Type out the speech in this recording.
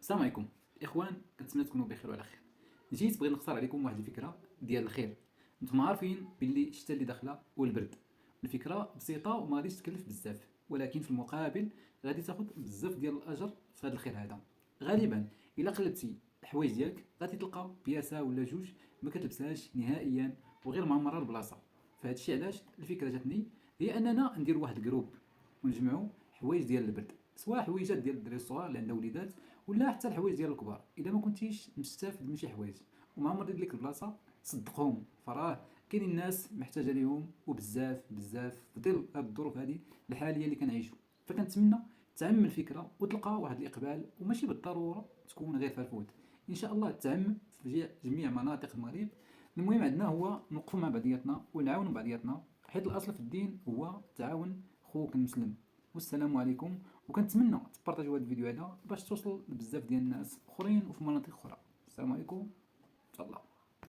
السلام عليكم اخوان، كنتمنى تكونوا بخير وعلى خير. جيت بغيت نختار عليكم واحد الفكره ديال الخير. نتوما عارفين باللي الشتا اللي داخله والبرد. الفكره بسيطه وما غاديش تكلف بزاف، ولكن في المقابل غادي تاخذ بزاف ديال الاجر في هذا الخير هذا. غالبا الا قلبتي الحوايج ديالك غادي تلقى بياسه ولا جوج ما كتلبسهاش نهائيا وغير معمره البلاصه. فهاد الشيء علاش الفكره جاتني هي اننا نديروا واحد الجروب ونجمعوا حوايج ديال البرد، سواء حويجات ديال الدراري الصغار اللي عندها وليدات ولا حتى الحوايج ديال الكبار. اذا ما كنتيش مستافد من شي حوايج وما عمر ديك البلاصه، صدقهم فراه كاينين الناس محتاجه ليهم وبزاف بزاف في ظل هاد الظروف هذه الحاليه اللي كنعيشوا. فكنتمنى تعم الفكره وتلقى واحد الاقبال، وماشي بالضروره تكون غير فرفوت. ان شاء الله تعم في جميع مناطق المغرب. المهم عندنا هو نوقفوا مع بعضياتنا ونعاونوا بعضياتنا، حيت الاصل في الدين هو تعاون خوك المسلم. والسلام عليكم. وكنتمنى تبارطاجيو هذا الفيديو هذا باش توصل لبزاف ديال الناس اخرين وفي مناطق اخرى. السلام عليكم. ان شاء الله.